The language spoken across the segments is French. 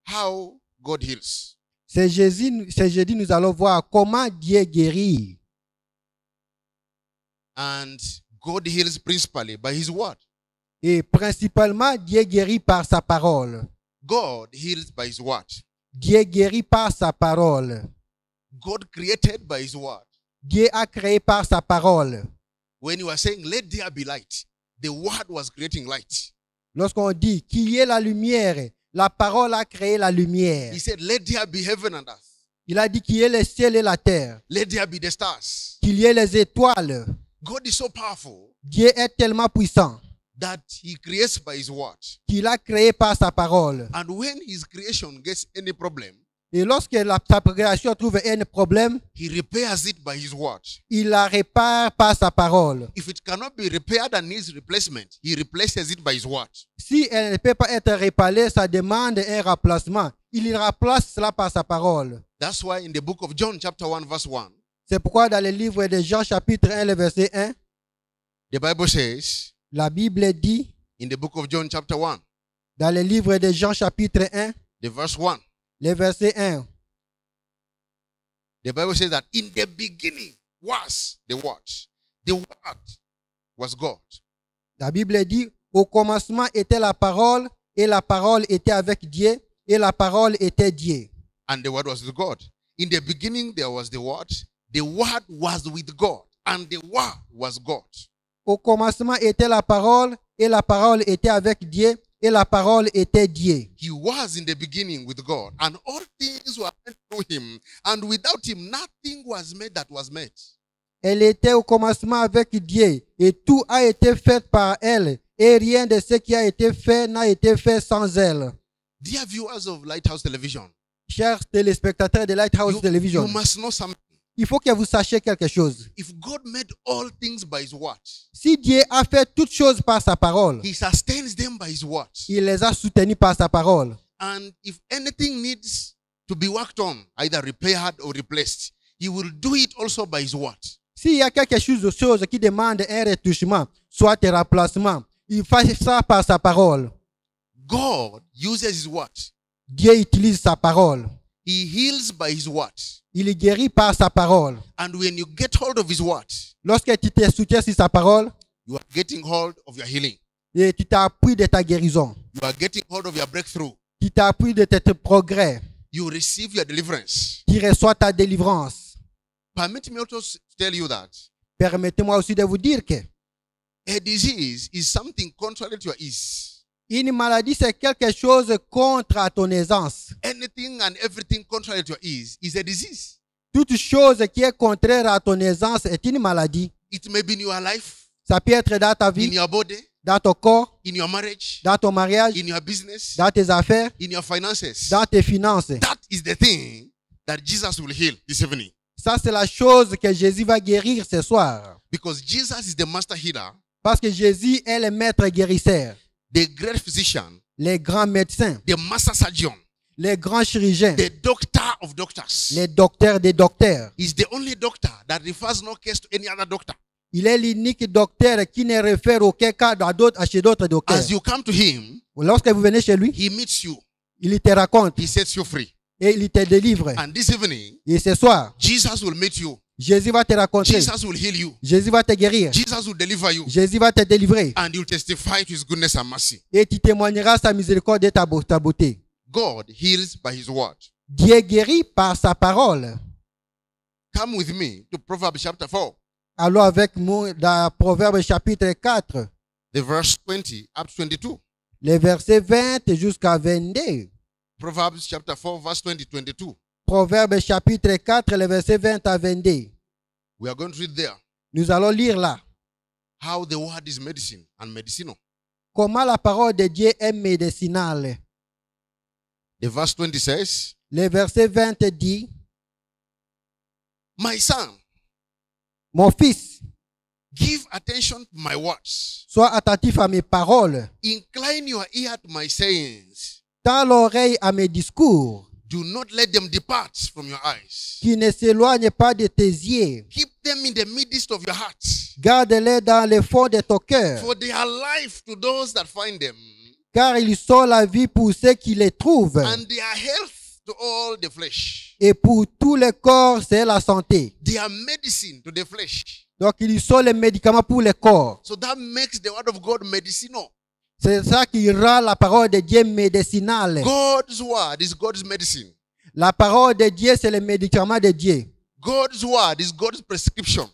how God heals. Ce jeudi, nous allons voir comment Dieu guérit. And God heals principally by his word. Et principalement, Dieu guérit par sa parole. God heals by his word. Dieu guérit par sa parole. God created by his word. Dieu a créé par sa parole. When you are saying, let there be light, the word was creating light. Lorsqu'on dit qu'il y ait la lumière, la parole a créé la lumière. He said, let there be heaven and earth. Il a dit qu'il y ait le ciel et la terre, Let there be the stars. qu'il y ait les étoiles. God is so powerful Dieu est tellement puissant that he creates by his word. qu'il a créé par sa parole. And when his creation gets any problem, Et lorsque sa création trouve un problème, he repairs it by his word. il la répare par sa parole. If it cannot be repaired and needs replacement, he replaces it by his word. Si elle ne peut pas être réparée, ça demande un remplacement. Il remplace cela par sa parole. That's why in the book of John chapter 1 verse 1, C'est pourquoi dans le livre de Jean chapitre 1, le verset 1, the Bible says, la Bible dit, in the book of John chapter 1, dans le livre de Jean chapitre 1, the verse 1, le verset 1, the Bible says that in the beginning was the word. The word was God. la Bible dit, au commencement était la parole, et la parole était avec Dieu, et la parole était Dieu. And the word was with God. In the beginning there was the word. The word was with God. And the word was God. Au commencement était la parole, et la parole était avec Dieu, et la parole était Dieu. He was in the beginning with God. And all things were made through him. And without him nothing was made that was made. Elle était au commencement avec Dieu, et tout a été fait par elle, et rien de ce qui a été fait n'a été fait sans elle. Dear viewers of Lighthouse Television, Chers téléspectateurs de Lighthouse Television, you must know something. il faut que vous sachiez quelque chose. If God made all things by his word, Si Dieu a fait toutes choses par sa parole, he sustains them by his word. il les a soutenus par sa parole. And if anything needs to be worked on, either repaired or replaced, he will do it also by his word. S'il y a quelque chose qui demande un retouchement, soit un remplacement, il fait ça par sa parole. God uses his word. Dieu utilise sa parole. He heals by his word. Il guérit par sa parole. And when you get hold of his word, Lorsque tu te soutiens sur sa parole, you are getting hold of your healing. et tu t'appuies de ta guérison, You are getting hold of your breakthrough. tu t'appuies de tes progrès, You receive your deliverance. tu reçois ta délivrance. Permit me also to tell you that Permettez-moi aussi de vous dire que a disease is something contrary to your ease. une maladie, c'est quelque chose contre à ton aisance. Anything and everything contrary to your ease is a disease. Toute chose qui est contraire à ton aisance est une maladie. It may be in your life, Ça peut être dans ta in vie, your body, dans ton corps, in your marriage, dans ton mariage, in your business, dans tes affaires, in your finances. dans tes finances. That is the thing that Jesus will heal this evening. Ça, c'est la chose que Jésus va guérir ce soir. Because Jesus is the master healer, Parce que Jésus est le maître guérisseur, the great physician, les grands médecins, the master surgeon, les grands chirurgiens, the doctor of doctors. les docteurs des docteurs. He's the only doctor that refers no case to any other doctor. Il est l'unique docteur qui ne réfère aucun cas chez d'autres docteurs. As you come to him, Lorsque vous venez chez lui, he meets you. il te raconte He sets you free. et il te délivre. And this evening, Et ce soir, Jesus will meet you. Jésus va te raconter. Jesus will heal you. Jésus va te guérir. Jesus will deliver you. Jésus va te délivrer. And you'll testify to his goodness and mercy. Et tu témoigneras sa miséricorde et ta beauté. God heals by his word. Dieu guérit par sa parole. Come with me to Proverbs chapter 4, Allons avec moi dans Proverbe chapitre 4, the verse 20 up to 22. les versets 20 jusqu'à 22. Proverbs chapter 4, verse 20, 22. Proverbe chapitre 4, les versets 20 à 22. We are going to read there Nous allons lire là. how the word is medicine and medicinal. Comment la parole de Dieu est médicinale. The verse 20 says, Le verset 20 dit, my son, mon fils, give attention to my words. sois attentif à mes paroles. Incline your ear to my sayings. Tends l'oreille à mes discours. Do not let them depart from your eyes. Qui ne s'éloigne pas de tes yeux. Keep them in the midst of your heart. Garde-les dans le fond de ton cœur. For they are life to those that find them, car ils sont la vie pour ceux qui les trouvent. and they are health to all the flesh. Et pour tous les corps, c'est la santé. They are medicine to the flesh. Donc, ils sont les médicaments pour les corps. So that makes the word of God medicinal. C'est ça qui rend la parole de Dieu médicinale. God's word is God's medicine. La parole de Dieu, c'est le médicament de Dieu. God's word is God's prescription.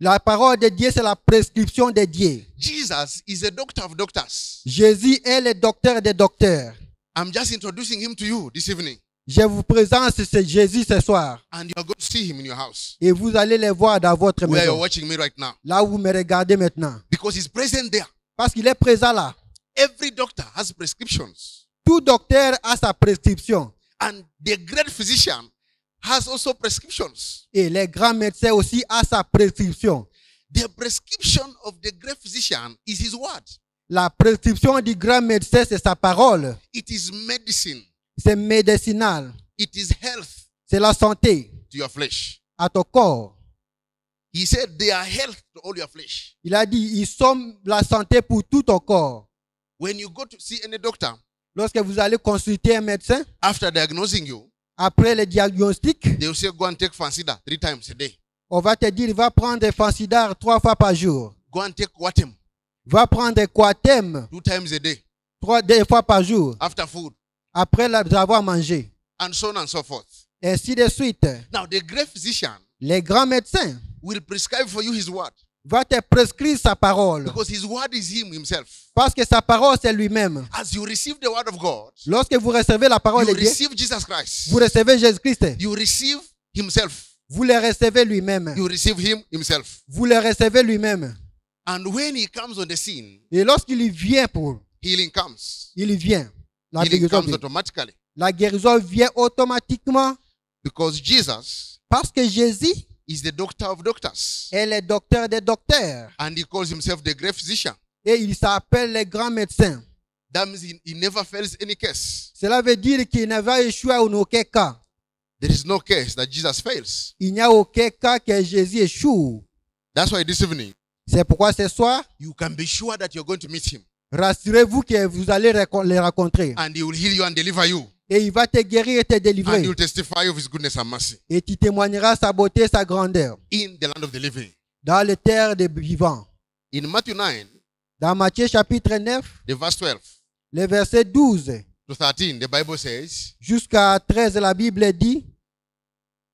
La parole de Dieu, c'est la prescription de Dieu. Jesus is a doctor of doctors. Jésus est le docteur des docteurs. I'm just introducing him to you this evening. Je vous présente ce Jésus ce soir. And you're going to see him in your house. Et vous allez le voir dans votre Where you're maison. watching me right now. Là où vous me regardez maintenant. Because he's present there. Parce qu'il est présent là. Every doctor has prescriptions. Tout docteur a sa prescription. And the great physician has also prescriptions. Et les grands médecins aussi a sa prescription. The prescription of the great physician is his word. La prescription du grand médecin, c'est sa parole. It is medicine. C'est médicinal. It is health C'est la santé to your flesh. à ton corps. He said they are health to all your flesh. Il a dit, ils sont la santé pour tout ton corps. When you go to see any doctor, Lorsque vous allez consulter un médecin, after diagnosing you, après le diagnostic, they will say, go and take Fansida 3 times a day. on va te dire, va prendre Fansidar 3 fois par jour. Go and take Watem Va prendre Quatem 2 times a day 2 fois par jour. after food, Après avoir mangé. and so on and so forth. Ainsi de suite. Now, the great physician Les grands médecins will prescribe for you his word vont te prescrire sa parole. because his word is him himself. Parce que sa parole, c'est lui-même. As you receive the word of God, Lorsque vous recevez la parole you de Dieu, receive Jesus Christ. vous recevez Jésus-Christ. You receive himself. Vous le recevez lui-même. You receive him himself. Vous le recevez lui-même. And when he comes on the scene, Et lorsqu'il vient healing comes. il vient. La Healing guérison comes vient. automatically. La guérison vient automatiquement Because Jesus parce que Jésus is the doctor of doctors. est le docteur des docteurs. And he calls himself the great physician. Et il s'appelle le grand médecin. That means he never fails any case. Cela veut dire qu'il ne va échouer en aucun cas. There is no case that Jesus fails. Il n'y a aucun cas que Jésus échoue. That's why this evening, C'est pourquoi ce soir, you can be sure that you're going to meet him. rassurez-vous que vous allez les rencontrer. And he will heal you and deliver you. Et il va te guérir et te And délivrer. he will testify of his goodness and mercy Et tu témoigneras sa beauté et sa grandeur in the land of the living. dans les terres des vivants. In Matthew 9, Dans Matthieu chapitre 9, the verse 12 le verset 12 to 13, the Bible says, jusqu'à 13, la Bible dit,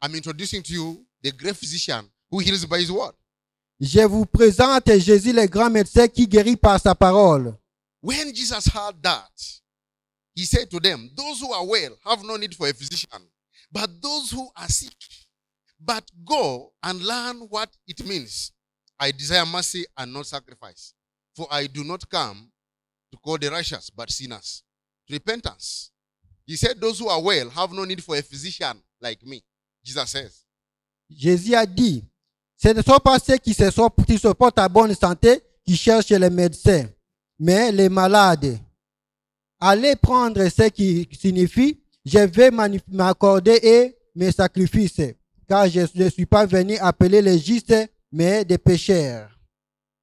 I'm introducing to you the great physician who heals by his word. je vous présente Jésus le grand médecin qui guérit par sa parole. When Jesus heard that, he said to them, those who are well have no need for a physician, but those who are sick. But go and learn what it means. I desire mercy and not sacrifice. For I do not come to call the righteous, but sinners to repentance. He said, those who are well have no need for a physician like me. Jesus says. Jésus a dit, ce ne sont pas ceux qui se portent à bonne santé qui cherchent les médecins, mais les malades. Allez prendre ce qui signifie, je vais m'accorder et mes sacrifices, car je ne suis pas venu appeler les justes, mais des pécheurs.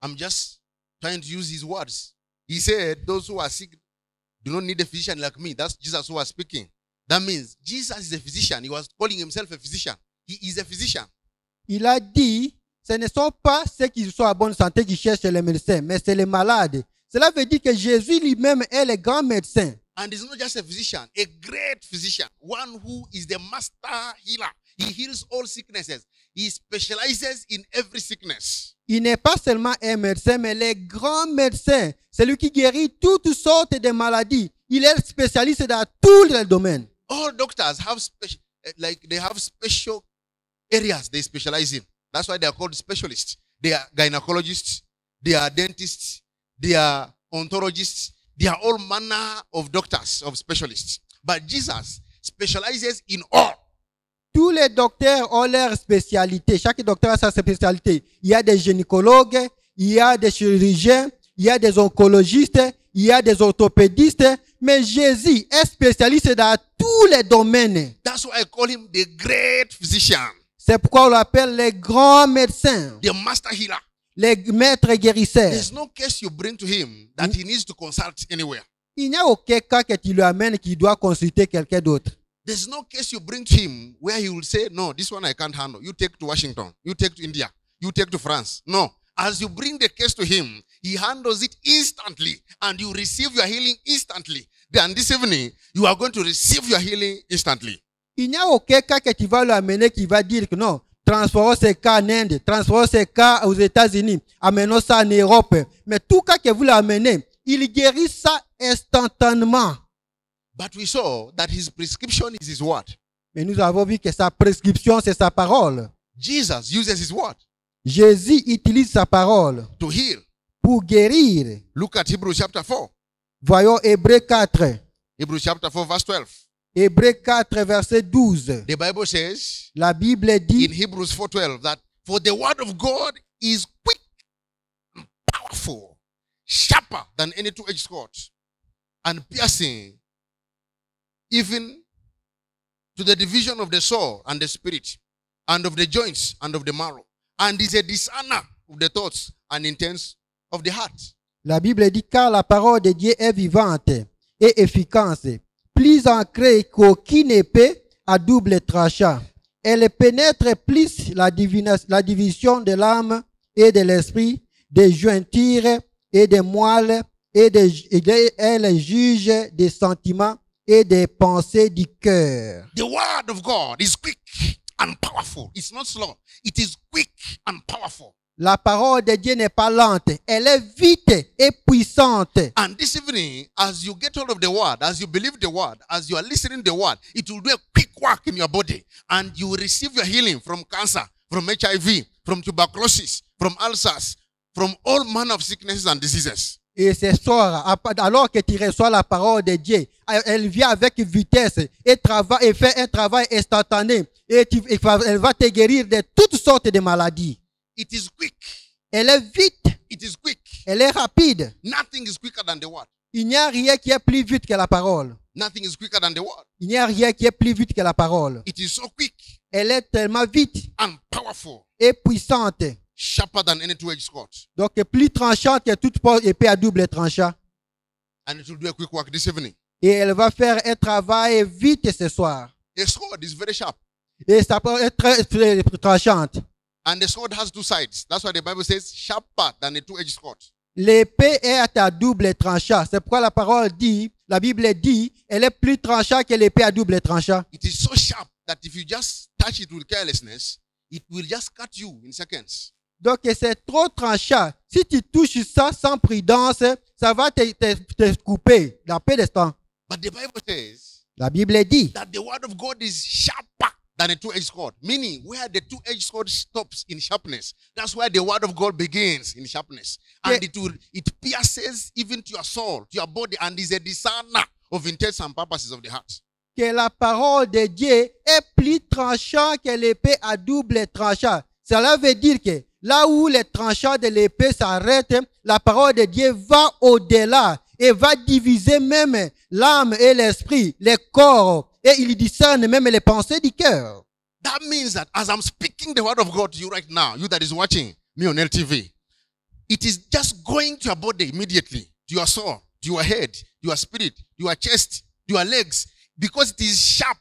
I'm just trying to use his words. He said, those who are sick do not need a physician like me. That's Jesus who was speaking. That means Jesus is a physician. He was calling himself a physician. He is a physician. Il a dit, ce ne sont pas ceux qui sont à bonne santé qui cherchent les médecins, mais c'est les malades. Cela veut dire que Jésus lui-même est le grand médecin. And he's not just a physician, a great physician, one who is the master healer. He heals all sicknesses. He specializes in every sickness. Il n'est pas seulement un médecin, mais le grand médecin. C'est lui qui guérit toutes sortes de maladies. Il est spécialiste dans tous les domaines. All doctors have special areas they specialize in. That's why they are called specialists. They are gynecologists, they are dentists, they are ontologists. They are all manner of doctors, of specialists. But Jesus specializes in all. Tous les docteurs ont leur spécialité. Chaque docteur a sa spécialité. Il y a des gynécologues, il y a des chirurgiens, il y a des oncologistes, il y a des orthopédistes. Mais Jésus est spécialiste dans tous les domaines. That's why I call him the great physician. C'est pourquoi on l'appelle le grand médecin, The master healer. le maître guérisseur. There's no case you bring to him that he needs to consult anywhere. Il n'y a aucun cas que tu lui amènes qui doit consulter quelqu'un d'autre. There's no case you bring to him where he will say, no, this one I can't handle. You take to Washington. You take to India. You take to France. No. As you bring the case to him, he handles it instantly and you receive your healing instantly. Then this evening, you are going to receive your healing instantly. Il n'y a aucun cas que tu vas lui amener qui va dire que non, transformons ces cas en Inde, transformons ces cas aux États-Unis, amenons ça en Europe. Mais tout cas que vous l'amenez, il guérit ça instantanément. But we saw that his prescription is his word. Mais nous avons vu que sa prescription, c'est sa parole. Jesus uses his word Jésus utilise sa parole to heal. pour guérir. Look at Hebrews chapter 4. Voyons Hébreux 4. Hebrews chapter 4 verse 12. Hébreux 4, verset 12. The Bible says La Bible in dit, Hebrews 4:12 that for the word of God is quick and powerful, sharper than any two-edged sword, and piercing even to the division of the soul and the spirit, and of the joints and of the marrow, and is a discerner of the thoughts and intents of the heart. la Bible dit, car la parole de Dieu est vivante et efficace, plus ancrée qu'aucune épée à double tranchant. Elle pénètre plus la division de l'âme et de l'esprit, des jointures et des moelles, et elle juge des sentiments et des pensées du cœur. The word of God is quick and powerful. It's not slow. It is quick and powerful. La parole de Dieu n'est pas lente, elle est vite et puissante. And this evening, as you get hold of the word, as you believe the word, as you are listening to the word, it will do a quick work in your body. And you will receive your healing from cancer, from HIV, from tuberculosis, from ulcers, from all manner of sicknesses and diseases. Et ce soir, alors que tu reçois la parole de Dieu, elle vient avec vitesse et fait un travail instantané. Et elle va te guérir de toutes sortes de maladies. It is quick. Elle est vite, It is quick. elle est rapide. Nothing is quicker than the word. Il n'y a rien qui est plus vite que la parole. Nothing is quicker than the word. Il n'y a rien qui est plus vite que la parole. It is so quick Elle est tellement vite and powerful, et puissante. sharper than any two-edged sword. Donc, plus tranchante que toute épée à double tranchant. And it will do a quick work this evening. Et elle va faire un travail vite ce soir. The sword is very sharp. Et ça peut être très tranchante. And the sword has two sides. That's why the Bible says sharper than a two-edged sword. L'épée est à double tranchant. C'est pourquoi la Bible dit, elle est plus tranchante que l'épée à double tranchant. It is so sharp that if you just touch it with carelessness, it will just cut you in seconds. Donc, c'est trop tranchant. Si tu touches ça sans prudence, ça va te couper dans peu de temps. But the Bible says La Bible dit, that the word of God is sharper than a two-edged sword. Meaning, where the two-edged sword stops in sharpness, that's where the word of God begins in sharpness. And it pierces even to your soul, to your body, and is a discerner of intents and purposes of the heart. que la parole de Dieu est plus tranchant que l'épée à double tranchant. Cela veut dire que là où les tranchants de l'épée s'arrêtent, la parole de Dieu va au-delà et va diviser même l'âme et l'esprit, les corps, et il discerne même les pensées du cœur. That means that as I'm speaking the word of God to you right now, you that is watching me on LTV, it is just going to your body immediately, to your soul, to your head, to your spirit, to your chest, to your legs, because it is sharp.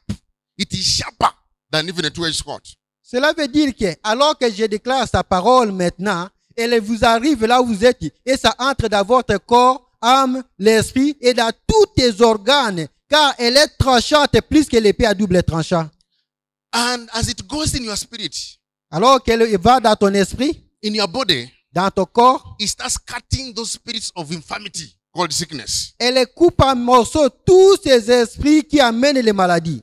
It is sharper than even a two-edged sword. Cela veut dire que, alors que je déclare sa parole maintenant, elle vous arrive là où vous êtes et ça entre dans votre corps, âme, l'esprit et dans tous tes organes, car elle est tranchante plus que l'épée à double tranchant. And as it goes in your spirit, Alors qu'elle va dans ton esprit, in your body, dans ton corps, it starts cutting those spirits of infirmity called sickness. elle coupe en morceaux tous ces esprits qui amènent les maladies.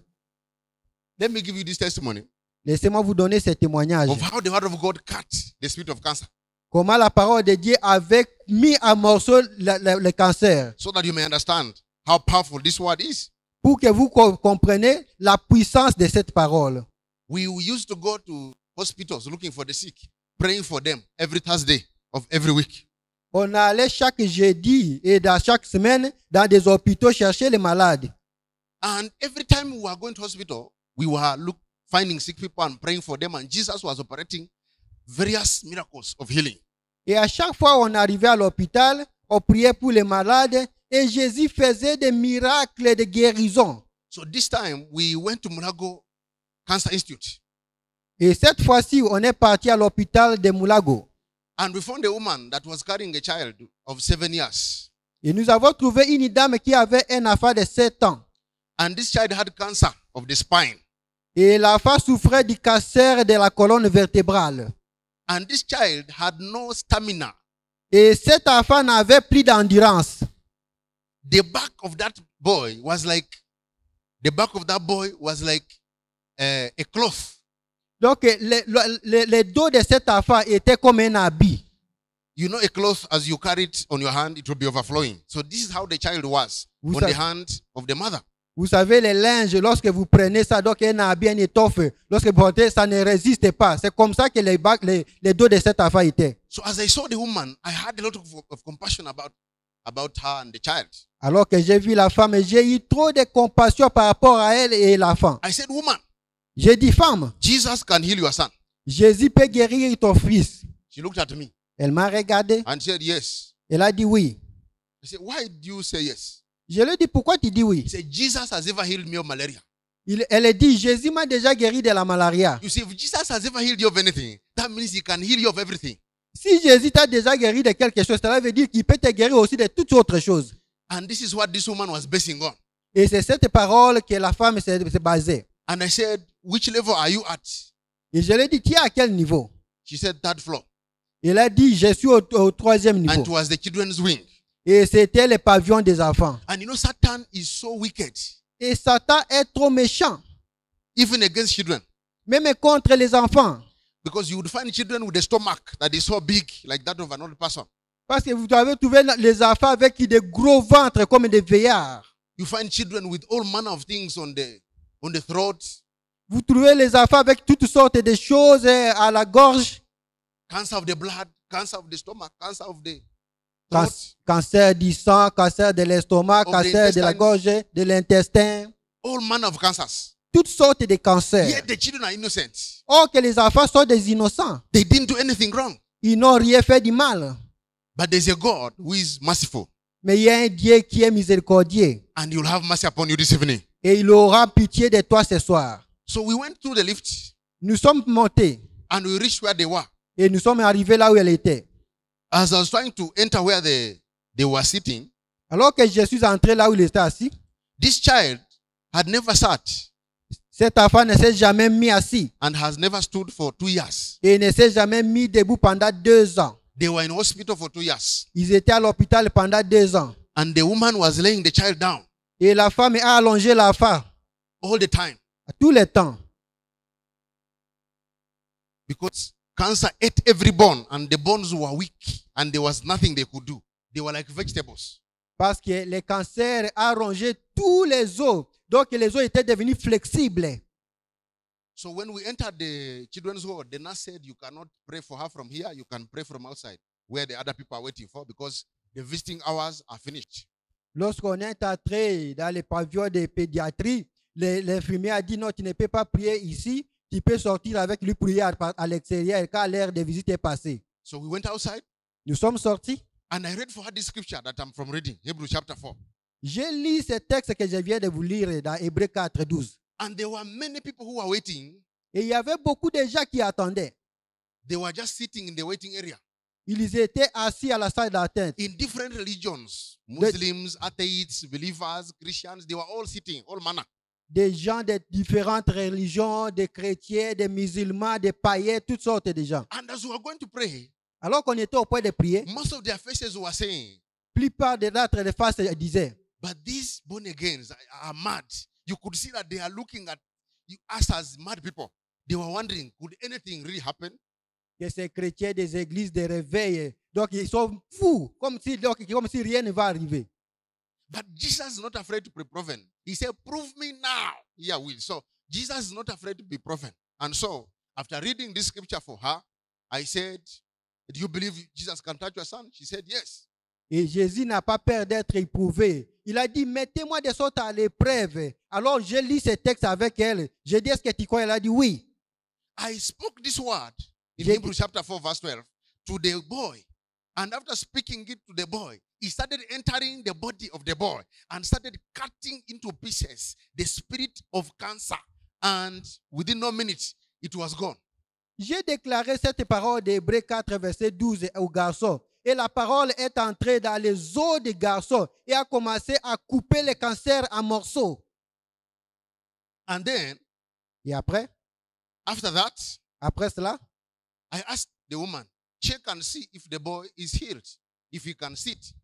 Let me give you this testimony Laissez-moi vous donner ce témoignage. of how the word of God cut the spirit of cancer, Comment la parole de Dieu avait mis en morceaux le cancer. so that you may understand how powerful this word is. Pour que vous compreniez la puissance de cette parole. We used to go to hospitals looking for the sick, praying for them every Thursday of every week. On allait chaque jeudi et dans chaque semaine dans des hôpitaux chercher les malades. And every time we were going to hospital, we were finding sick people and praying for them, and Jesus was operating various miracles of healing. Et à chaque fois on arrivait à l'hôpital, on priait pour les malades Et Jésus faisait des miracles de guérison. So this time we went to Mulago Cancer Institute Et cette fois-ci, on est parti à l'hôpital de Mulago. and we found a woman that was carrying a child of 7 years. Et nous avons trouvé une dame qui avait un enfant de 7 ans. And this child had cancer of the spine. Et l'enfant souffrait du cancer de la colonne vertébrale. And this child had no stamina. Et cet enfant n'avait plus d'endurance. The back of that boy was like a cloth. Donc, le dos de cet enfant était comme un habit. You know, a cloth, as you carry it on your hand, it will be overflowing. So this is how the child was Vous on savez- the hand of the mother. Vous savez, les linges, lorsque vous prenez ça, donc un habit, une étoffe, lorsque vous portez, ça ne résiste pas. C'est comme ça que les dos de cet enfant étaient. So as I saw the woman, I had a lot of compassion about her and the child. Alors que j'ai vu la femme, j'ai eu trop de compassion par rapport à elle et l'enfant. I said, woman, J'ai dit, femme, Jesus can heal your son. Jésus peut guérir ton fils. She looked at me Elle m'a regardé. and said, yes. Elle a dit oui. I said, why do you say yes? Je lui ai dit, pourquoi tu dis oui? He said, Jesus has ever healed me of malaria. Elle a dit, Jésus m'a déjà guéri de la malaria. You see, if Jesus has ever healed you of anything, that means he can heal you of everything. Si Jésus t'a déjà guéri de quelque chose, cela veut dire qu'il peut te guérir aussi de toutes autres choses. And this is what this woman was basing on. Et c'est cette parole que la femme s'est basée. And I said, which level are you at? Et je lui ai dit, tu es à quel niveau? She said, third floor. Il a dit, je suis au 3e And niveau. it was the children's wing. Et c'était le pavillon des enfants. And you know, Satan is so wicked, Et Satan est trop méchant, even against children. même contre les enfants. Because you would find children with a stomach that is so big, like that of another person. Parce que vous avez trouvé les enfants avec des gros ventres comme des veillards. You find children with all manner of things on the throat, Vous trouvez les enfants avec toutes sortes de choses à la gorge. cancer of the blood, cancer of the stomach, cancer of the Can- throat, Cancer du sang, cancer de l'estomac, Of the cancer de la intestines. gorge, de l'intestin. all manner of cancers. Toutes sortes de cancers. Yet the children are innocent. Or que les enfants sont des innocents. They didn't do anything wrong. Ils n'ont rien fait du mal. But there's a God who is merciful, Mais il y a un Dieu qui est miséricordieux. and He will have mercy upon you this evening. Et il aura pitié de toi ce soir. So we went through the lift, Nous sommes montés. and we reached where they were. Et nous sommes arrivés là où elle était. As I was trying to enter where they were sitting, Alors que je suis entré là où il était assis, this child had never sat cet enfant ne s'est jamais mis assis. and has never stood for 2 years. Et ne s'est jamais mis debout pendant 2 ans. They were in hospital for 2 years. Ils étaient à l'hôpital pendant 2 ans. And the woman was laying the child down Et la femme a allongé l'enfant all the time à tous les temps. because cancer ate every bone and the bones were weak and there was nothing they could do. They were like vegetables. Parce que le cancer a rongé tous les os. Donc les os étaient devenus flexibles. So when we entered the children's ward, the nurse said, you cannot pray for her from here. You can pray from outside where the other people are waiting for because the visiting hours are finished. Lorsqu'on est entré dans le pavillon de pédiatrie, l'infirmier a dit non, tu ne peux pas prier ici. Tu peux sortir avec lui prier à l'extérieur quand l'heure de visite est passée. So we went outside Nous sommes sortis. and I read for her this scripture that I'm from reading, Hebrews chapter 4. J'ai lu ce texte que je viens de vous lire dans Hébreux 4, 12. And there were many people who were waiting. Et il y avait beaucoup de gens qui attendaient. They were just sitting in the waiting area. Ils étaient assis à la salle d'attente. In different religions, Muslims, atheists, believers, Christians, they were all sitting, all manner. Des gens de différentes religions, des chrétiens, des musulmans, des païens, toutes sortes de gens. And as we were going to pray, Alors qu'on était au point de prier, most of their faces were saying, plupart de notre face disaient, but these born agains are mad. You could see that they are looking at us as mad people. They were wondering, could anything really happen? que ces chrétiens des églises de réveil, donc ils sont fous, comme si rien ne va arriver. But Jesus is not afraid to be proven. He said, prove me now. Yeah, will. So Jesus is not afraid to be proven. And so, after reading this scripture for her, I said, do you believe Jesus can touch your son? She said, yes. Et Jésus n'a pas peur d'être éprouvé. Il a dit, mettez-moi de sorte à l'épreuve. Alors je lis ce texte avec elle. Je dis, est-ce que tu crois? Elle a dit oui. I spoke this word in Je- Hebrews chapter 4, verse 12 to the boy. And after speaking it to the boy, he started entering the body of the boy and started cutting into pieces the spirit of cancer. And within no minutes, it was gone. J'ai déclaré cette parole d'Hébreux 4, verset 12 au garçon. Et la parole est entrée dans les os des garçons et a commencé à couper le cancer en morceaux. And then, Et après cela, I asked the woman, check and see if the boy is healed, if he can sit.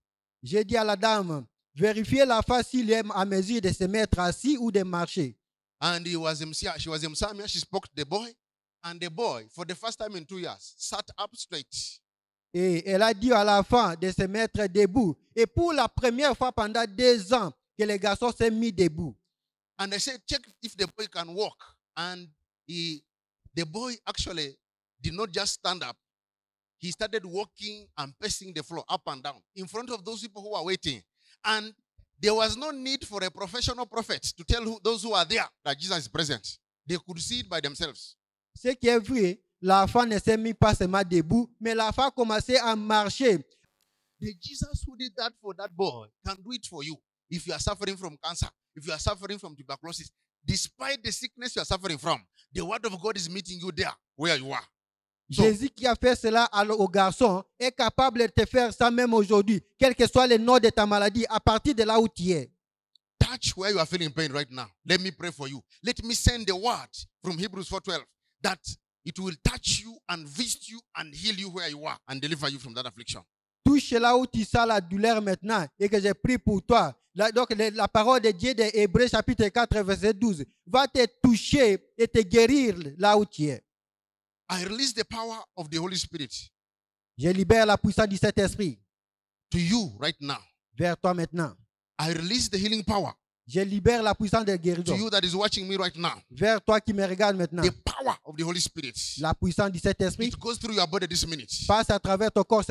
j'ai dit à la dame, vérifiez la face s'il est à mesure de se mettre assis ou de marcher. And she was in Samia, she spoke to the boy. And the boy, for the first time in 2 years, sat up straight. Et elle a dit à l'enfant de se mettre debout. Et pour la première fois pendant 2 ans, que le garçon s'est mis debout. And I said, check if the boy can walk. And the boy actually did not just stand up. He started walking and pacing the floor up and down in front of those people who are waiting. And there was no need for a professional prophet to tell those who are there that Jesus is present. They could see it by themselves. Ce qui est vrai, l'enfant ne s'est mis pas seulement debout, mais l'enfant a commencé à marcher. The Jesus who did that for that boy can do it for you. If you are suffering from cancer, if you are suffering from tuberculosis, despite the sickness you are suffering from, the word of God is meeting you there where you are. Jésus qui a fait cela au garçon est capable de te faire ça même aujourd'hui, quel que soit le nom de ta maladie, à partir de là où tu es. Touch where you are feeling pain right now. Let me pray for you. Let me send the word from Hebrews 4:12 that it will touch you and visit you and heal you where you are and deliver you from that affliction. Touche là où tu sens la douleur maintenant et que j'ai pris pour toi. Donc la parole de Dieu de Hébreux chapitre 4 verset 12 va te toucher et te guérir là où tu es. I release the power of the Holy Spirit Je libère la puissance du Saint-Esprit to you right now. vers toi maintenant. I release the healing power Je libère la puissance de to guérison you that is watching me right now. vers toi qui me regarde maintenant. The power of the Holy Spirit. La puissance du Saint-Esprit It goes through your body this minute passe à travers ton corps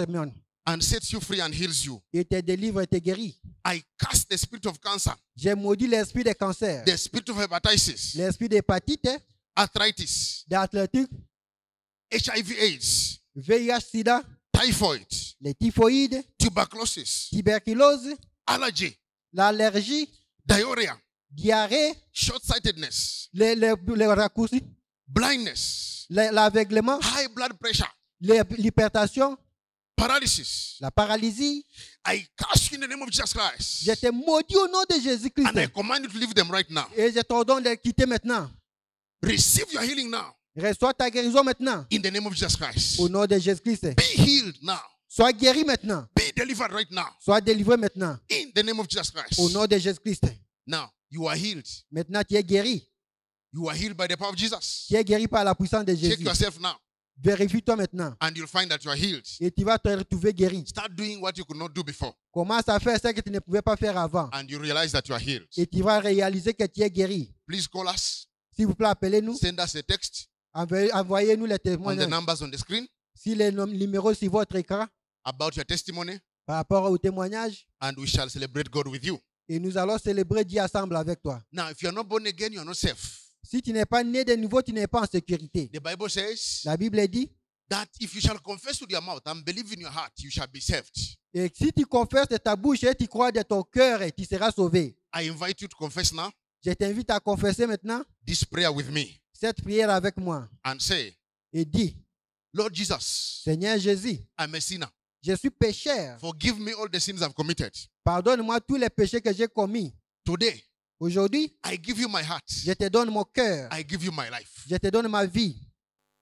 and sets you free and heals you. et te délivre et te guérit. I cast the spirit of cancer, J'ai maudit l'esprit de cancer, the spirit of hepatitis, l'esprit d'hépatite, arthritis, d'athlétique, HIV/AIDS, VIH-Sida, typhoid, les typhoïdes, tuberculosis, tuberculose, allergy, l'allergie, diarrhea, diarrhée, short-sightedness, les raccourcis, blindness, l'aveuglement, high blood pressure, l'hypertension, paralysis. la paralysie. I cast you in the name of Jesus Christ. Je te maudis au nom de Jésus-Christ And I command you to leave them right now. et je t'ordonne de les quitter maintenant. Receive your healing now Reçois ta guérison maintenant in the name of Jesus Christ. au nom de Jésus-Christ. Be healed now. Sois guéri maintenant. Be delivered right now Sois délivré maintenant in the name of Jesus Christ. au nom de Jésus-Christ. Now, you are healed. Maintenant, tu es guéri. You are healed by the power of Jesus. Tu es guéri par la puissance de Check Jésus. yourself now Vérifie-toi maintenant and you'll find that you are healed. et tu vas te retrouver guéri. Start doing what you could not do before Commence à faire ce que tu ne pouvais pas faire avant and you realize that you are healed. et tu vas réaliser que tu es guéri. Please call us. S'il vous plaît, appelez-nous. Send us a text Envoyez-nous les on the témoignages. numbers on the screen Si les numéros sur votre écran about your testimony par rapport au témoignage and we shall celebrate God with you. et nous allons célébrer Dieu ensemble avec toi. Now, if you are not born again, you are not safe. Si tu n'es pas né de nouveau, tu n'es pas en sécurité. The Bible says La Bible dit, that if you shall confess with your mouth and believe in your heart, you shall be saved. et si tu confesses de ta bouche et tu crois de ton cœur, tu seras sauvé. I invite you to confess now Je t'invite à confesser maintenant this prayer with me cette prière avec moi and say, et dis, Lord Jesus, Seigneur Jésus, I'm a sinner. je suis pécheur. Forgive me all the sins I've committed. Pardonne-moi tous les péchés que j'ai commis. Today, Aujourd'hui, I give you my heart. je te donne mon cœur. I give you my life. Je te donne ma vie.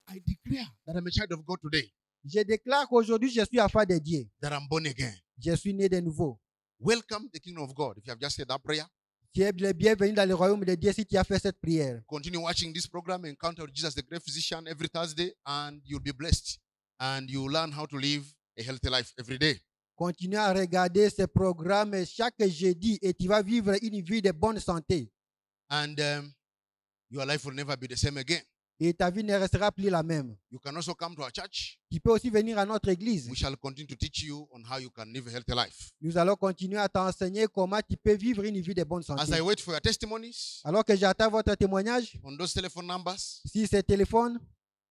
I declare that I'm a child of God today, Je déclare qu'aujourd'hui, je suis enfant de Dieu. that I'm born again. Je suis né de nouveau. Welcome the kingdom of God. If you have just said that prayer, Tu es le bienvenu dans le royaume de Dieu si tu as fait cette prière. continue watching this program, Encounter with Jesus, the great physician, every Thursday, and you'll be blessed. And you'll learn how to live a healthy life every day. Continue à regarder ce programme chaque jeudi et tu vas vivre une vie de bonne santé. And your life will never be the same again. Et ta vie ne restera plus la même. You can also come to our church. Tu peux aussi venir à notre église. We shall continue to teach you on how you can live a healthy life. Nous allons continuer à t'enseigner comment tu peux vivre une vie de bonne As santé. I wait for your testimonies Alors que j'attends votre témoignage, on those telephone numbers, si c'est téléphone,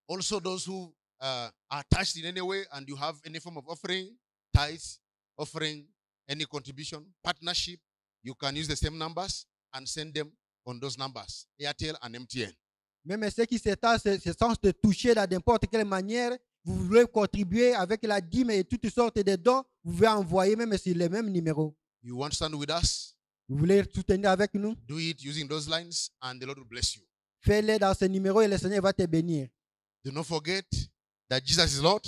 also those who are touched in any way and you have any form of offering, tithes, offering, any contribution, partnership, you can use the same numbers and send them on those numbers, Airtel and MTN. Même ceux qui se sentent de toucher de n'importe quelle manière, vous voulez contribuer avec la dîme et toutes sortes de dons, vous pouvez envoyer même sur les mêmes numéros. You want to stand with us? Vous voulez soutenir avec nous? Do it using those lines and the Lord will bless you. Fais-le dans ce numéro et le Seigneur va te bénir. Do not forget that Jesus is Lord.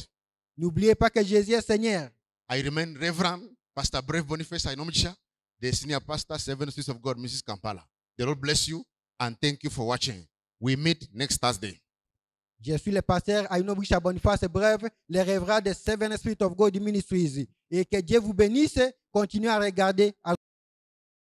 N'oubliez pas que Jésus est Seigneur. I remain Reverend Pastor Brave Boniface Ainomcha, the senior pastor, Seven Streets of God, Mrs. Kampala. The Lord bless you and thank you for watching. We meet next Thursday. Je suis le pasteur Ainomcha Boniface Brève, le révérend de Seven Spirit of God Ministries. Et que Dieu vous bénisse. Continuez à regarder.